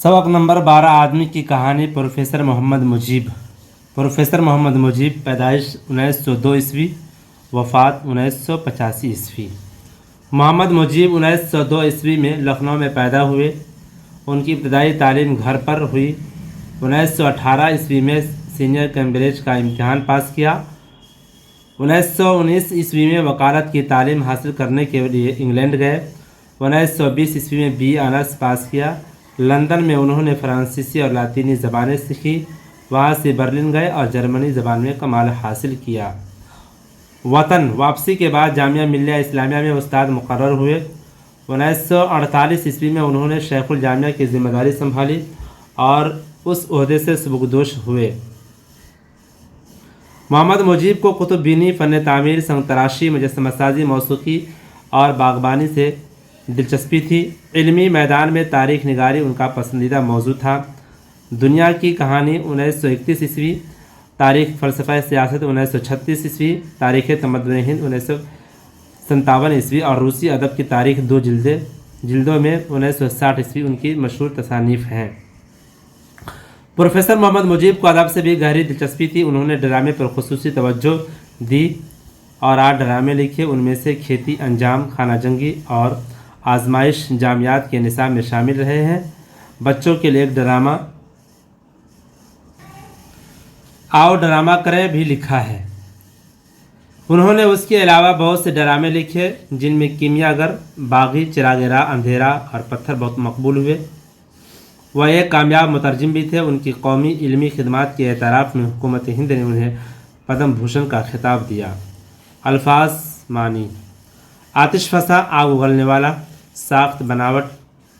सबक नंबर 12 आदमी की कहानी। प्रोफेसर मोहम्मद मुजीब। प्रोफेसर मोहम्मद मुजीब पैदाइश 1902 ईस्वी, वफ़ात 1985 ईस्वी। मोहम्मद मुजीब 1902 ईस्वी में लखनऊ में पैदा हुए। उनकी इब्तदाई तालीम घर पर हुई। 1918 ईस्वी में सीनियर कैम्ब्रिज का इम्तिहान पास किया। 1919 ईस्वी में वकालत की तालीम हासिल करने के लिए इंग्लैंड गए। 1920 ईस्वी में BA ऑनर्स पास किया। लंदन में उन्होंने फ्रांसीसी और लातीनी ज़बानें सीखी। वहाँ से बर्लिन गए और जर्मनी ज़बान में कमाल हासिल किया। वतन वापसी के बाद जामिया मिल्लिया इस्लामिया में उस्ताद मुकर्रर हुए। 1948 ईस्वी में उन्होंने शेखुल जामिया की जिम्मेदारी संभाली और उस ओहदे से सुबकदोश हुए। मोहम्मद मुजीब को कुतुब बीनी, फ़न तामीर, संग तराशी, मुजस्समा साजी, मौसीकी और बागबानी से दिलचस्पी थी। इल्मी मैदान में तारीख़ निगारी उनका पसंदीदा मौजू था। दुनिया की कहानी 1931 ईस्वी, तारीख़ फ़लसफ़ा सियासत 1936 ईस्वी, तारीख़ तमद्दुन हिंद 1957 ईस्वी और रूसी अदब की तारीख़ 2 जिल्दों में 1960 ईस्वी उनकी मशहूर तसानीफ़ हैं। प्रोफेसर मोहम्मद मुजीब को अदब से भी गहरी दिलचस्पी थी। उन्होंने ड्रामे पर खुसूसी तवज्जो दी और 8 ड्रामे लिखे। उनमें से खेती, अंजाम, खाना जंगी और आजमाइश जामियात के निसाब में शामिल रहे हैं। बच्चों के लिए एक ड्रामा आओ ड्रामा करें भी लिखा है। उन्होंने उसके अलावा बहुत से ड्रामे लिखे जिनमें कीमियागर, बागी, चिराग राह, अंधेरा और पत्थर बहुत मकबूल हुए। वह एक कामयाब मुतरजिम भी थे। उनकी कौमी इल्मी खिदमात के एतराफ़ में हुकूमत हिंद ने उन्हें पद्म भूषण का खिताब दिया। अल्फाज मानी: आतिश फसा, आग उगलने वाला, साख्त बनावट,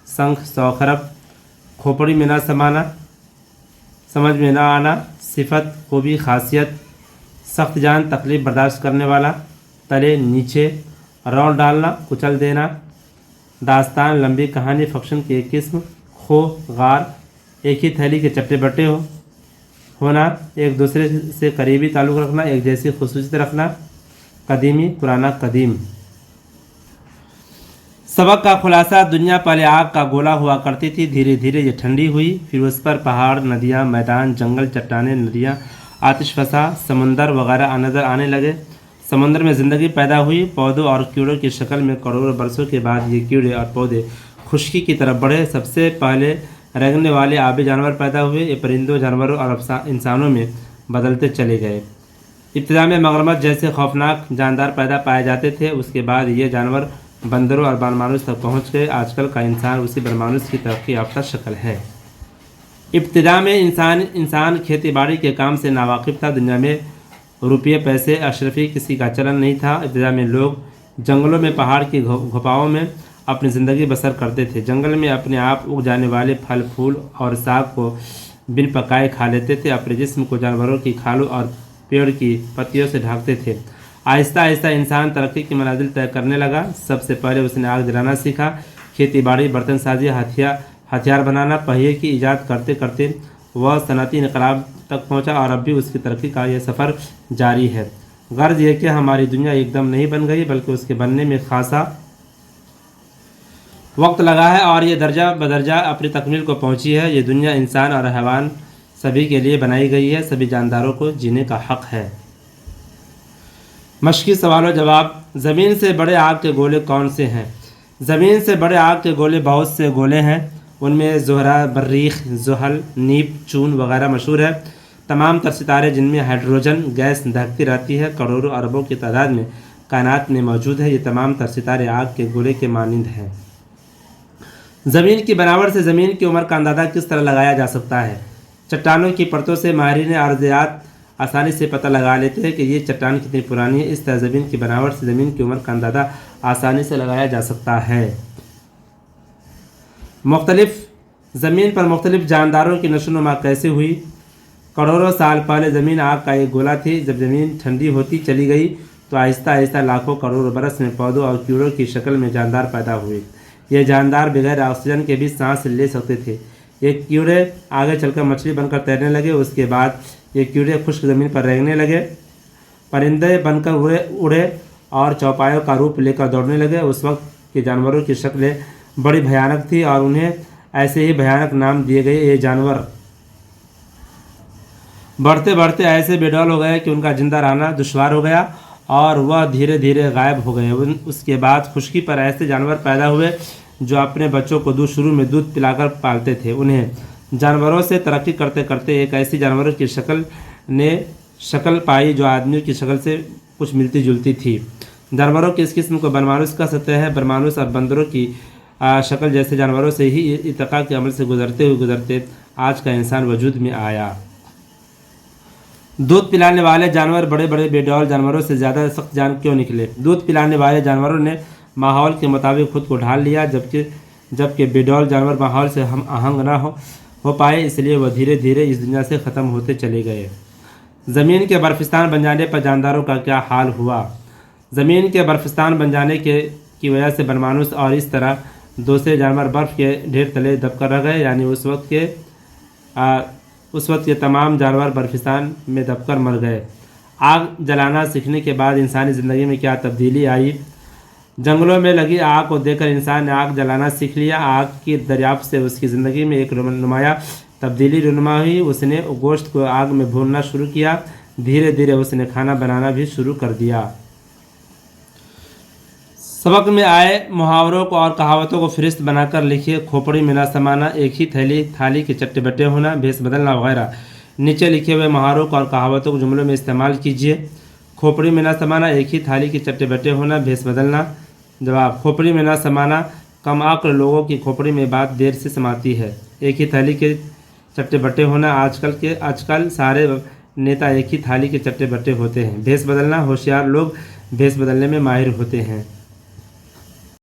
संख सौखरब, खोपड़ी में ना समाना, समझ में ना आना, सिफत, खूबी, खासियत, सख्त जान, तकलीफ बर्दाश्त करने वाला, तले नीचे, रौल डालना, कुचल देना, दास्तान, लंबी कहानी, फक्शन की एक किस्म, खो, गार, एक ही थैली के चट्टे बट्टे होना, एक दूसरे से करीबी ताल्लुक़ रखना, एक जैसी खुसूसियत रखना, कदीमी, पुराना, कदीम। सबक का खुलासा: दुनिया पहले आग का गोला हुआ करती थी। धीरे धीरे ये ठंडी हुई। फिर उस पर पहाड़, नदियाँ, मैदान, जंगल, चट्टानें, नदियाँ, आतिश फसा, समंदर वगैरह नज़र आने लगे। समंदर में ज़िंदगी पैदा हुई। पौधों और कीड़ों की शक्ल में करोड़ों बरसों के बाद ये कीड़े और पौधे खुश्की की तरफ बढ़े। सबसे पहले रेंगने वाले आबी जानवर पैदा हुए। ये परिंदों, जानवरों और इंसानों में बदलते चले गए। इब्तिदा में मगरमच्छ जैसे खौफनाक जानदार पैदा पाए जाते थे। उसके बाद ये जानवर बंदरों और बनमानुस तक पहुँच गए। आजकल का इंसान उसी बनमानुस की तरक्की याफ्ता शक्ल है। इब्तिदा में इंसान खेती बाड़ी के काम से नावाकिफ़ था। दुनिया में रुपये, पैसे, अशरफी किसी का चलन नहीं था। इब्तिदा में लोग जंगलों में, पहाड़ की गुफाओं में अपनी ज़िंदगी बसर करते थे। जंगल में अपने आप उग जाने वाले फल, फूल और साग को बिन पकाए खा लेते थे। अपने जिस्म को जानवरों की खालों और पेड़ की पत्तियों से ढांकते थे। आहिस्ता आहिस्ता इंसान तरक्की की मनाजिल तय करने लगा। सबसे पहले उसने आग जलाना सीखा। खेती बाड़ी, बर्तन साजी, हथियार बनाना, पहिए की ईजाद करते करते वह सनअती इनकलाब तक पहुंचा और अब भी उसकी तरक्की का यह सफ़र जारी है। गर्ज ये कि हमारी दुनिया एकदम नहीं बन गई, बल्कि उसके बनने में खासा वक्त लगा है और ये दर्जा बदर्जा अपनी तकमील को पहुंची है। ये दुनिया इंसान और हैवान सभी के लिए बनाई गई है। सभी जानदारों को जीने का हक़ है। मश्की सवाल व जवाब: ज़मीन से बड़े आग के गोले कौन से हैं? ज़मीन से बड़े आग के गोले बहुत से गोले हैं। उनमें ज़ोहरा, मरीख़, ज़ुहल, नीप, चून वगैरह मशहूर है। तमाम तर सितारे जिनमें हाइड्रोजन गैस दहकती रहती है, करोड़ों अरबों की तादाद में कायनात में मौजूद है। ये तमाम तर सितारे आग के गोले के मानिंद हैं। ज़मीन की बनावट से ज़मीन की उम्र का अंदाज़ा किस तरह लगाया जा सकता है? चट्टानों की परतों से माहिरीन अर्ज़ियात आसानी से पता लगा लेते हैं कि ये चट्टान कितनी पुरानी है। इस तरह ज़मीन की बनावट से ज़मीन की उम्र का अंदाज़ा आसानी से लगाया जा सकता है। ज़मीन पर मुख्तलिफ जानदारों की नशोनुमा कैसे हुई? करोड़ों साल पहले ज़मीन आग का एक गोला थी। जब ज़मीन ठंडी होती चली गई तो आहिस्ता आहिस्ता लाखों करोड़ों बरस में पौधों और कीड़ों की शक्ल में जानदार पैदा हुए। ये जानदार बगैर ऑक्सीजन के भी सांस ले सकते थे। ये कीड़े आगे चलकर मछली बनकर तैरने लगे। उसके बाद ये कीड़े खुश्क ज़मीन पर रेंगने लगे, परिंदे बनकर उड़े और चौपायों का रूप लेकर दौड़ने लगे। उस वक्त के जानवरों की शक्लें बड़ी भयानक थी और उन्हें ऐसे ही भयानक नाम दिए गए ये जानवर बढ़ते बढ़ते ऐसे बेडौल हो गए कि उनका जिंदा रहना दुश्वार हो गया और वह धीरे धीरे गायब हो गए। उसके बाद खुशकी पर ऐसे जानवर पैदा हुए जो अपने बच्चों को शुरू में दूध पिलाकर पालते थे। उन्हें जानवरों से तरक्की करते करते एक ऐसी जानवरों की शक्ल पाई जो आदमियों की शक्ल से कुछ मिलती जुलती थी। जानवरों की इस किस्म को बरमानुस कह सकते हैं। बरमानुस और बंदरों की शक्ल जैसे जानवरों से ही इर्तिका के अमल से गुजरते आज का इंसान वजूद में आया। दूध पिलाने वाले जानवर बड़े बड़े बेडौल जानवरों से ज़्यादा सख्त जान क्यों निकले? दूध पिलाने वाले जानवरों ने माहौल के मुताबिक खुद को ढाल लिया, जबकि बेडौल जानवर माहौल से हम आहंग ना हो पाए, इसलिए वह धीरे धीरे इस दुनिया से ख़त्म होते चले गए। ज़मीन के बर्फिस्तान बन जाने पर जानदारों का क्या हाल हुआ? ज़मीन के बर्फिस्तान बन जाने की वजह से बरमानुस और इस तरह दूसरे जानवर बर्फ़ के ढेर तले दबकर रह गए। यानी उस वक्त के तमाम जानवर बर्फिस्तान में दबकर मर गए। आग जलाना सीखने के बाद इंसानी ज़िंदगी में क्या तब्दीली आई? जंगलों में लगी आग को देखकर इंसान ने आग जलाना सीख लिया। आग की दरियाफ्त से उसकी ज़िंदगी में एक नुमाया तब्दीली रुनुमा हुई। उसने गोश्त को आग में भूनना शुरू किया। धीरे धीरे उसने खाना बनाना भी शुरू कर दिया। सबक में आए मुहावरों को और कहावतों को फहरिस्त बनाकर लिखिए। खोपड़ी में ना समाना, एक ही थाली के चट्टे बट्टे होना, भेस बदलना वगैरह। नीचे लिखे हुए मुहावरों को और कहावतों को जुमलों में इस्तेमाल कीजिए। खोपड़ी में ना समाना, एक ही थाली के चट्टे बट्टे होना, भेस बदलना। जवाब: खोपड़ी में ना समाना, कम अक्ल लोगों की खोपड़ी में बात देर से समाती है। एक ही थाली के चट्टे बट्टे होना, आजकल सारे नेता एक ही थाली के चट्टे बट्टे होते हैं। भेस बदलना, होशियार लोग भेस बदलने में माहिर होते हैं।